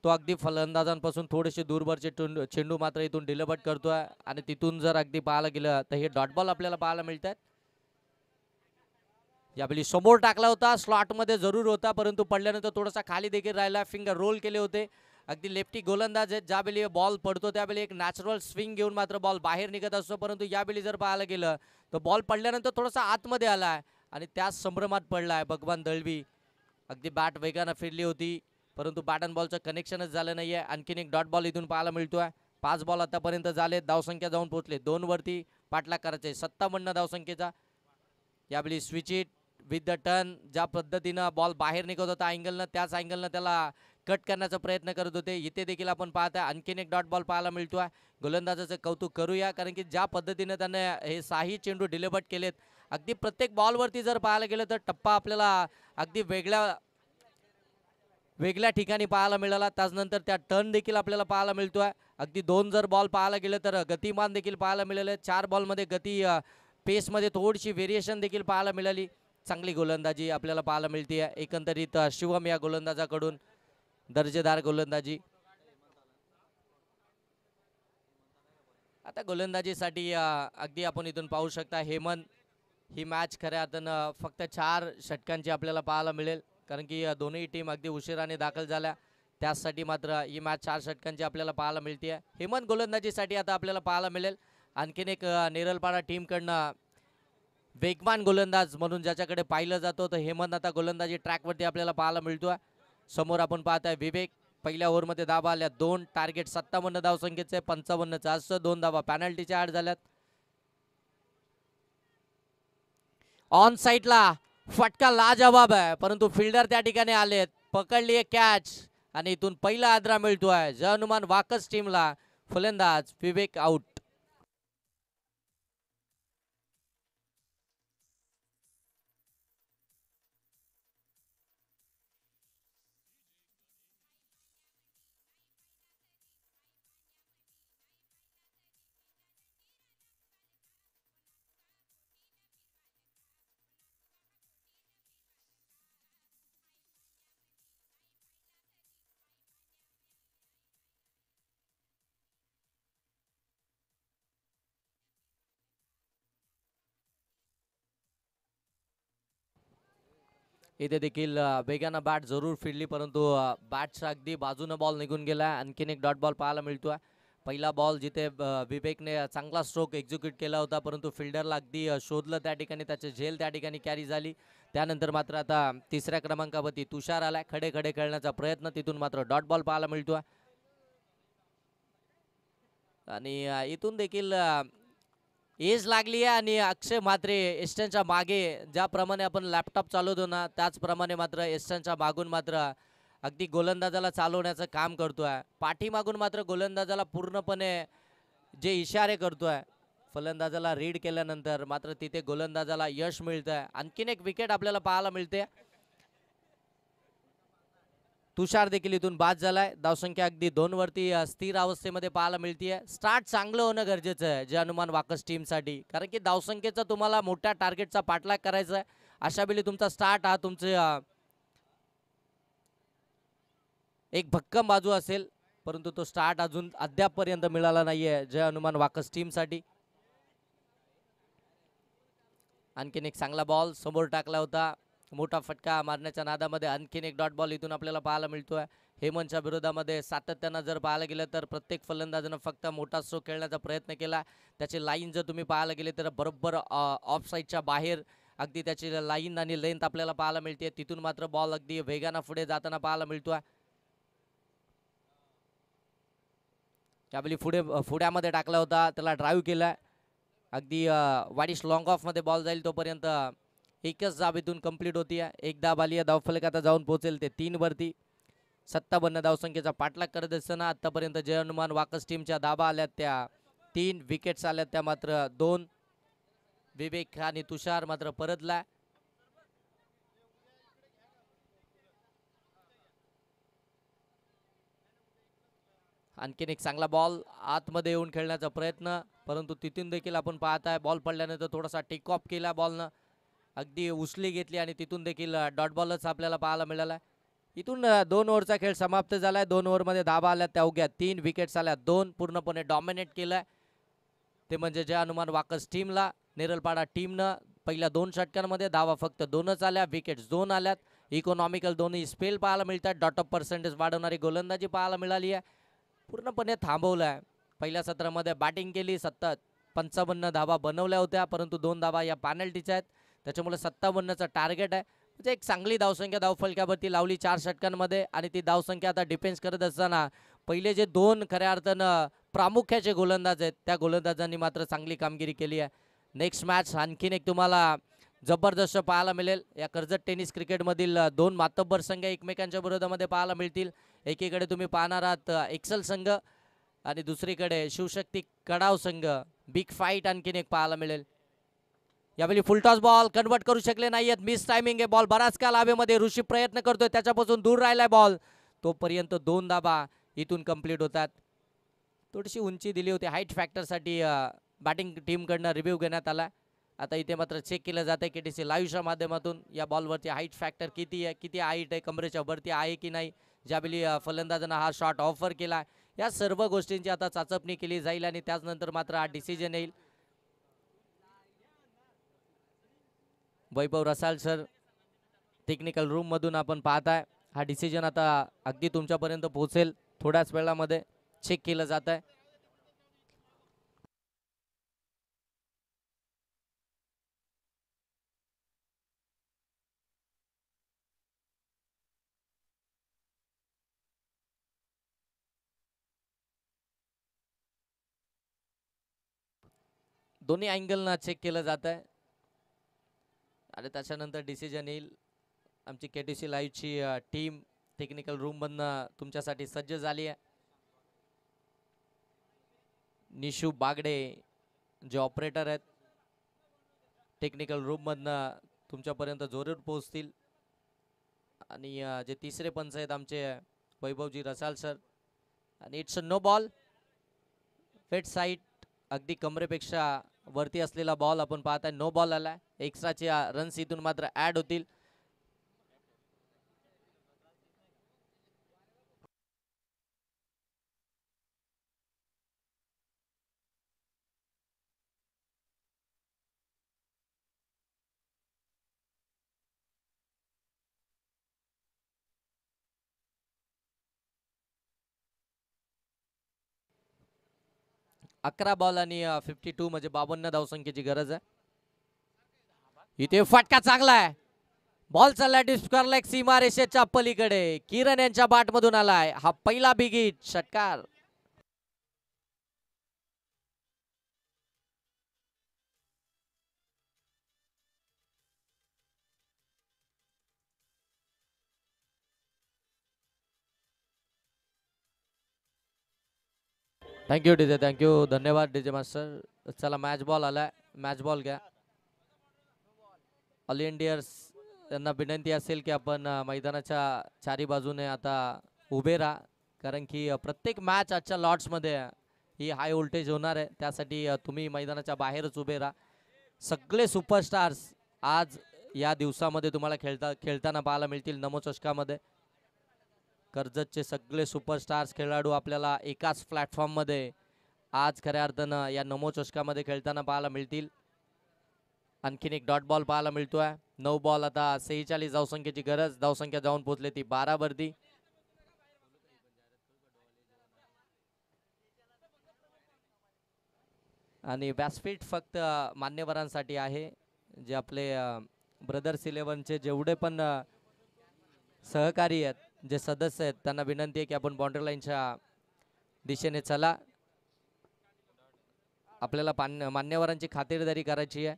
तो अगदी फलंदाजांपासून थोडेसे दूरवरचे चेंडू मात्र इथून डिलिव्हर करतोय आणि तिथून जर अगदी पाहायला गेलं तर हे डॉट बॉल आपल्याला पाहायला मिळतात. यावेळी समोर टाकला होता, स्लॉटमध्ये जरूर होता, परंतु पडल्यानंतर थोडासा खाली देखील राहिला. फिंगर रोल केले होते. अगदी लेफ्टी गोलंदाज आहेत, ज्यावेळी बॉल पडतो त्यावेळी एक नॅचरल स्विंग घेऊन मात्र बॉल बाहेर निघत असतो, परंतु यावेळी जर पाहायला गेलं तर बॉल पडल्यानंतर थोडासा आतमध्ये आला आहे आणि त्याच संभ्रमात पडला आहे भगवान दळवी. अगदी बॅट वेगानं फिरली होती, परंतु बॅट अँड बॉलचं कनेक्शनच झालं नाही आहे. आणखीन एक डॉट बॉल इथून पाहायला मिळतोय. 5 बॉल आतापर्यंत झाले, धावसंख्या जाऊन पोहोचले 2 वरती. पाठलाग करायचे 57 धावसंख्येचा. यावेळी switch it with the turn, ज्या पद्धतीनं बॉल बाहेर निघत होता अँगलनं, त्याच अँगलनं त्याला कट करण्याचा प्रयत्न करत होते. इथे देखील आपण पाहताय आणखीन एक डॉट बॉल पाहायला मिळतोय. गोलंदाजाचं कौतुक करूया, कारण की ज्या पद्धतीने त्याने हे 6 चेंडू डिलिव्हर केलेत, अगदी प्रत्येक बॉलवरती जर पाहायला गेलं तर टप्पा आपल्याला अगदी वेगळ्या ठिकाणी पाहायला मिळाला. त्याचनंतर त्या टर्न देखील आपल्याला पाहायला मिळतोय. अगदी 2 जर बॉल पाहायला गेलं तर गतिमान देखील पाहायला मिळाले. 4 बॉलमध्ये गती पेसमध्ये थोडीशी व्हेरिएशन देखील पाहायला मिळाली. चांगली गोलंदाजी आपल्याला पाहायला मिळते. एकंदरीत शिवम या गोलंदाजाकडून दर्जेदार गोलंदाजी. आता गोलंदाजीसाठी अगदी आपण इथून पाहू शकता हेमंत. ही मॅच खऱ्या अर्थानं फक्त 4 षटकांची आपल्याला पाहायला मिळेल, कारण की दोन्ही टीम अगदी उशिराने दाखल झाल्या. त्यासाठी मात्र ही मॅच 4 षटकांची आपल्याला पाहायला मिळते. हेमंत गोलंदाजीसाठी आता आपल्याला पाहायला मिळेल. आणखीन एक नेरलपाडा टीमकडनं वेगवान गोलंदाज म्हणून ज्याच्याकडे पाहिलं जातं, तर हेमंत आता गोलंदाजी ट्रॅकवरती आपल्याला पाहायला मिळतोय. समोर आपण पाहताय विवेक. पहिल्या ओव्हरमध्ये धावा आल्या 2. टार्गेट 57 धावसंख्येचे, 55चा असं 2 धावा पॅनल्टीच्या ऍड झाल्यात. ऑन साईडला फटका लाजवाब आहे, परंतु फिल्डर त्या ठिकाणी आलेत, पकडली आहे कॅच आणि इथून पहिला आदरा मिळतोय जय हनुमान वाकस टीमला. फलंदाज विवेक आउट. इथे देखील वेगानं बॅट जरूर फिरली, परंतु बॅटच्या अगदी बाजूनं बॉल निघून गेला. आणखीन एक डॉट बॉल पाहायला मिळतोय. पहिला बॉल जिथे विवेकने चांगला स्ट्रोक एक्झिक्यूट केला होता, परंतु फिल्डरला अगदी शोधलं त्या ठिकाणी, त्याची झेल त्या ठिकाणी कॅरी झाली. त्यानंतर मात्र आता 3ऱ्या क्रमांकावरती तुषार आलाय. खडे खडे खेळण्याचा प्रयत्न, तिथून मात्र डॉट बॉल पाहायला मिळतोय. आणि इथून देखील एज लागली आहे आणि अक्षय म्हात्रे एस्टनच्या मागे, ज्याप्रमाणे आपण लॅपटॉप चालवतो ना त्याचप्रमाणे मात्र एस्टनच्या मागून मात्र अगदी गोलंदाजाला चालवण्याचं काम करतोय. पाठीमागून मात्र गोलंदाजाला पूर्णपणे जे इशारे करतोय फलंदाजाला रीड केल्यानंतर मात्र तिथे गोलंदाजाला यश मिळतंय. आणखीन एक विकेट आपल्याला पाहायला मिळते. तुषार देखील इथून बाद झालाय. धावसंख्या अगदी 2 वरती स्थिर अवस्थेमध्ये पाहायला मिळतीये. स्टार्ट चांगलं होणं गरजेचं आहे जे हनुमान वाकस टीमसाठी, कारण की धावसंख्येचा तुम्हाला मोठ्या टार्गेटचा पाठलाग करायचा आहे. अशा वेळी तुमचा स्टार्ट हा तुमचे एक भक्कम बाजू असेल, परंतु तो स्टार्ट अजून अद्यापपर्यंत मिळाला नाहीये जय हनुमान वाकस टीमसाठी. आणखीन एक चांगला बॉल समोर टाकला होता. मोठा फटका मारण्याच्या नादामध्ये आणखीन एक डॉट बॉल इथून आपल्याला पाहायला मिळतोय. हेमंतच्या विरोधामध्ये सातत्यानं जर पाहायला गेलं तर प्रत्येक फलंदाजानं फक्त मोठा स्ट्रोक खेळण्याचा प्रयत्न केला. त्याची लाईन जर तुम्ही पाहायला गेले तर बरोबर ऑफ साईडच्या बाहेर अगदी त्याची लाईन आणि लेंथ आपल्याला पाहायला मिळते. तिथून मात्र बॉल अगदी वेगानं पुढे जाताना पाहायला मिळतोय. त्यावेळी पुढ्यामध्ये टाकला होता, त्याला ड्राईव्ह केला. अगदी वाडीश लॉंग ऑफ मध्ये बॉल जाईल तोपर्यंत एकच धाव इथून कंप्लीट होतीये. एक धाव आली आहे. धावफलक आता जाऊन पोहोचेल ते 3 वरती. 57 धावसंख्येचा पाठलाग करत असताना आतापर्यंत जय हनुमान वाकस टीमच्या धाबा आल्यात त्या 3 विकेट्स आल्यात त्या मात्र 2. विवेक आणि तुषार मात्र परतला. आणखीन एक चांगला बॉल आतमध्ये येऊन खेळण्याचा प्रयत्न, परंतु तिथून देखील आपण पाहताय बॉल पडल्यानंतर थोडासा टेक ऑफ केला बॉलनं, अगदी उचली घेतली आणि तिथून देखील डॉट बॉलच आपल्याला पाहायला मिळाला. इथून 2 ओव्हरचा खेळ समाप्त झालाय. 2 ओव्हरमध्ये धाबा आल्या त्या अवघ्या 3 विकेट्स आल्या. 2 पूर्णपणे डॉमिनेट केलाय ते म्हणजे जय हनुमान वाकस टीमला. नेरलपाडा टीमनं पहिल्या 2 षटकांमध्ये धावा फक्त 2च आल्या. विकेट्स 2 आल्यात. इकॉनॉमिकल दोन्ही स्पेल पाहायला मिळतात. डॉट ऑफ पर्सेंटेज वाढवणारी गोलंदाजी पाहायला मिळाली आहे. पूर्णपणे थांबवलाय. पहिल्या सत्रामध्ये बॅटिंग केली, 55 धावा बनवल्या होत्या, परंतु 2 धावा या पॅनल्टीच्या आहेत. त्याच्यामुळे 57चं टार्गेट आहे. म्हणजे एक चांगली धावसंख्या धावफलकावरती लावली 4 षटकांमध्ये आणि ती धावसंख्या आता डिफेन्स करत असताना पहिले जे 2 खऱ्या अर्थानं प्रामुख्याचे गोलंदाज आहेत त्या गोलंदाजांनी मात्र चांगली कामगिरी केली आहे. नेक्स्ट मॅच आणखीन एक तुम्हाला जबरदस्त पाहायला मिळेल. या कर्जत टेनिस क्रिकेटमधील 2 मातब्बर संघ एकमेकांच्या विरोधामध्ये पाहायला मिळतील. एकीकडे तुम्ही पाहणार आहात एक्सल संघ आणि दुसरीकडे शिवशक्ती कडाव संघ. बिग फाईट आणखीन एक पाहायला मिळेल. यावेळी फुलटॉस बॉल कन्वर्ट करू शकले नाहीयेत. मिस टायमिंग आहे. बॉल बराच काल हवेमध्ये ऋषी प्रयत्न करतोय, त्याच्यापासून दूर राहिलाय बॉल. तोपर्यंत 2 धाबा इथून कंप्लीट होतात. थोडीशी उंची दिली होती हाईट फॅक्टरसाठी बॅटिंग टीमकडनं रिव्ह्यू घेण्यात आला. आता इथे मात्र चेक केलं जातं KTC लाईव्हच्या माध्यमातून या बॉलवरती हाईट फॅक्टर किती आहे, किती हाईट आहे, कमरेच्या वरती आहे की नाही, ज्यावेळी फलंदाजानं हा शॉट ऑफर केला. या सर्व गोष्टींची आता चाचपणी केली जाईल आणि त्याचनंतर मात्र हा डिसिजन येईल. वैभव रसाल सर टेक्निकल रूम मधून आपण पाहताय. हा डिसिजन आता अगदी तुमच्यापर्यंत पोहोचेल थोड्याच वेळामध्ये. चेक केलं जात आहे. दोन्ही अँगलना चेक केलं जात आहे आणि त्याच्यानंतर डिसिजन येईल. आमची KTC लाईव्हची टीम टेक्निकल रूम मधनं तुमच्यासाठी सज्ज झाली आहे. निशू बागडे जे ऑपरेटर आहेत टेक्निकल रूम मधनं तुमच्यापर्यंत जरूर पोहोचतील. आणि जे तिसरे पंच आहेत आमचे वैभवजी रसाल सर. आणि इट्स अ नो बॉल. फेट साईड अगदी कमरेपेक्षा वरती असलेला बॉल आपण पाहताय. नो बॉल आलाय. एक्स्ट्राचे रन्स इथून मात्र ऍड होतील. अकरा बॉल आणि 52 म्हणजे 52 धावसंख्येची गरज आहे. इथे फटका चांगला आहे. बॉल चालला डिस्क एक सीमा रेषेच्या पलीकडे. किरण यांच्या बाट मधून आलाय. हा पहिला बिग हिट. षटकार. Thank you DJ. थँक्यू. धन्यवाद डीजे मास्टर. चला मॅच बॉल आलाय, मॅच बॉल घ्या. ऑल इंडियर्स यांना विनंती असेल की आपण मैदानाच्या चारी बाजूने आता उभे राहा, कारण की प्रत्येक मॅच आजच्या लॉट्समध्ये ही हाय व्होल्टेज होणार आहे. त्यासाठी तुम्ही मैदानाच्या बाहेरच उभे राहा. सगळे सुपरस्टार्स आज या दिवसामध्ये तुम्हाला खेळताना पाहायला मिळतील नमो चषकामध्ये. कर्जतचे सगळे सुपरस्टार्स खेळाडू आपल्याला एकाच प्लॅटफॉर्ममध्ये आज खऱ्या अर्थानं या नमो चषकामध्ये खेळताना पाहायला मिळतील. आणखीन एक डॉट बॉल पाहायला मिळतोय. 9 बॉल, आता 46 धावसंख्येची गरज. धावसंख्या जाऊन पोहोचली ती 12 वरती. आणि व्यासपीठ फक्त मान्यवरांसाठी आहे. जे आपले ब्रदर्स 11चे जेवढे पण सहकारी आहेत, जे सदस्य आहेत, त्यांना विनंती आहे की आपण बाउंड्री लाईनच्या दिशेने चला. आपल्याला मान्यवरांची खातिरदारी करायची आहे.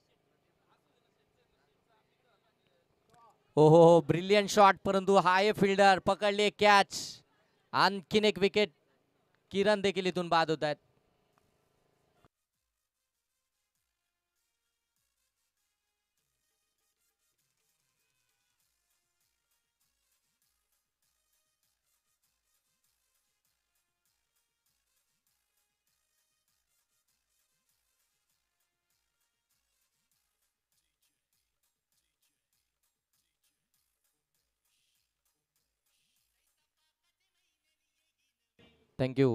हो हो हो, ब्रिलियंट शॉट, परंतु हाय फिल्डर पकडली कॅच. आणखीन एक विकेट. किरण देखील इथून बाद होत आहेत. थँक्यू.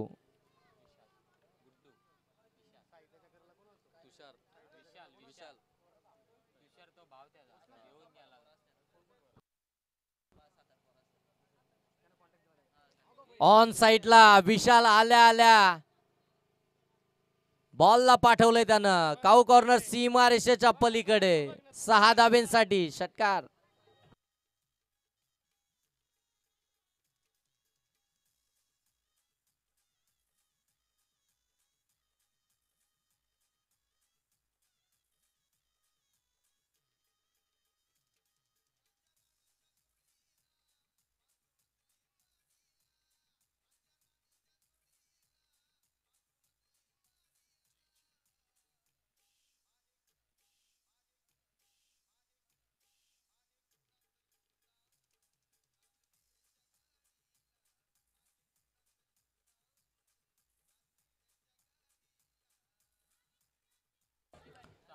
ऑन साइडला विशाल आल्या आल्या बॉलला पाठवलंय त्यानं. काऊ कॉर्नर सीमा रेषेच्या पलीकडे 6 धाब्यांसाठी षटकार.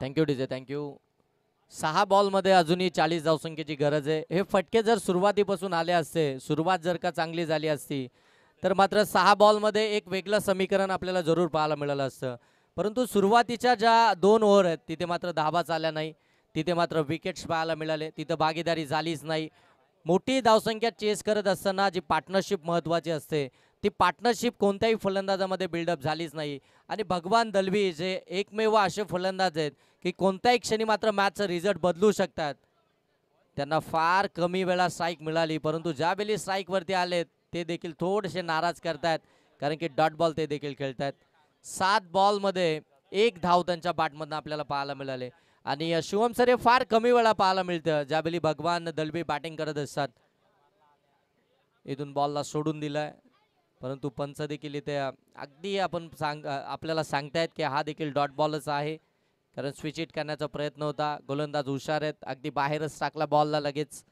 Thank you DJ, thank you. 6 बॉलमध्ये अजूनही 40 धावसंख्येची गरज आहे. हे फटके जर सुरुवातीपासून आले असते, सुरुवात जर का चांगली झाली असती, तर मात्र 6 बॉलमध्ये एक वेगळं समीकरण आपल्याला जरूर पाहायला मिळालं असतं. परंतु सुरुवातीच्या ज्या 2 ओव्हर आहेत तिथे मात्र धाबाच आल्या नाही. तिथे मात्र विकेट्स पाहायला मिळाले. तिथं भागीदारी झालीच नाही. मोठी धावसंख्या चेस करत असताना जी पार्टनरशिप महत्त्वाची असते, ती पार्टनरशिप कोणत्याही फलंदाजामध्ये बिल्डअप झालीच नाही. आणि भगवान दलवी जे एकमेव असे फलंदाज आहेत की कोणत्याही क्षणी मात्र मॅचचा रिझल्ट बदलू शकतात, त्यांना फार कमी वेळा स्ट्राईक मिळाली. परंतु ज्यावेळी स्ट्राईकवरती आलेत ते देखील थोडेसे नाराज करतायत, कारण की डॉट बॉल ते देखील खेळतात. 7 बॉलमध्ये 1 धाव त्यांच्या बॅटमधून आपल्याला पाहायला मिळाले. आणि शिवम सर हे फार कमी वेळा पाहायला मिळतं ज्यावेळी भगवान दलवी बॅटिंग करत असतात. इथून बॉलला सोडून दिलाय, परंतु पंच देखील इथे अगदी आपल्याला सांगतायत की हा देखील डॉट बॉलच आहे, कारण स्विच हिट करण्याचा प्रयत्न होता. गोलंदाज हुशार आहेत, अगदी बाहेरच टाकला बॉलला लगेच.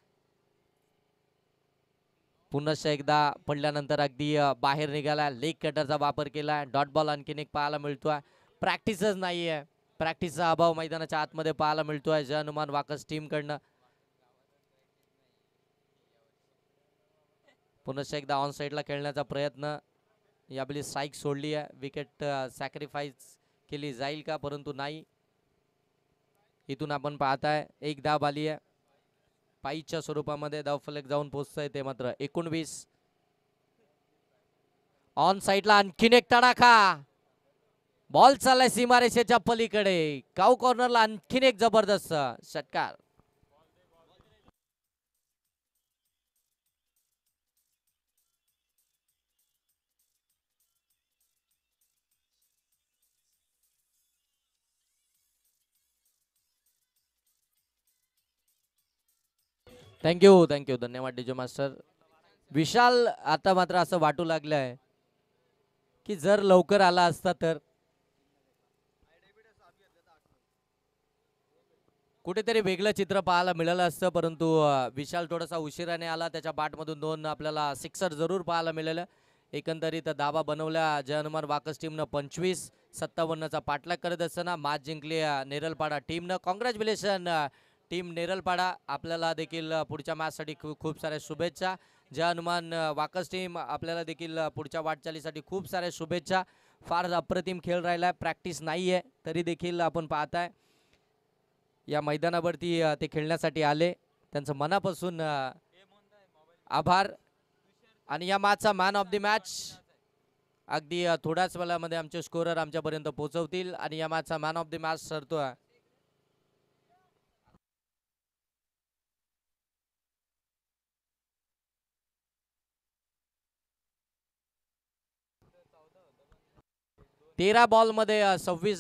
पुन्हा एकदा पडल्यानंतर अगदी बाहेर निघाला. लेग कटरचा वापर केला. डॉट बॉल आणखीन एक पाहायला मिळतोय. प्रॅक्टिसच नाहीये. प्रॅक्टिसचा अभाव मैदानाच्या आतमध्ये पाहायला मिळतोय जय हनुमान वाकस टीम कडनं. पुन्हा एकदा ऑन साइडला खेळण्याचा प्रयत्न. यावेळी स्ट्राईक सोडली आहे. विकेट सॅक्रिफाईस केली जाईल का, परंतु नाही. इथून आपण पाहताय 1 धाव आली आहे. पाईच्या स्वरूपामध्ये धावफलक जाऊन पोहोचतंय ते मात्र 19. ऑन साइडला आणखीन एक तडाखा. बॉल चाललाय सीमारेषेच्या पलीकडे. काऊ कॉर्नरला आणखीन एक जबरदस्त षटकार. थँक्यू, थँक्यू, धन्यवाद डीजे मास्टर. विशाल आता मात्र असं वाटू लागलंय की जर लवकर आला असता तर कुठेतरी वेगळं चित्र पाहायला मिळालं असतं, परंतु विशाल थोडासा उशिराने आला. त्याच्या बॅटमधून 2 आपल्याला सिक्सर जरूर पाहायला मिळालं. एकंदरीत धाबा बनवल्या जय हनुमान वाकस टीमनं 25-57चा पाठलाग करत असताना मॅच जिंकली नेरलपाडा टीमनं. Congratulation team Neralpada. आपल्याला देखील पुढच्या मॅचसाठी खूप साऱ्या शुभेच्छा. जय हनुमान वाकस टीम आपल्याला देखील पुढच्या वाटचालीसाठी खूप साऱ्या शुभेच्छा. फार अप्रतिम खेळ राहिला. प्रॅक्टिस नाही आहे तरी देखील आपण पाहताय या मैदानावरती ते खेळण्यासाठी आले. त्यांचं मनापासून आभार. आणि या मॅचचा मॅन ऑफ द मॅच अगदी थोड्याच वेळामध्ये आमचे स्कोरर आमच्यापर्यंत पोहोचवतील आणि या मॅचचा मॅन ऑफ द मॅच ठरतोय तेरा बॉलमध्ये 26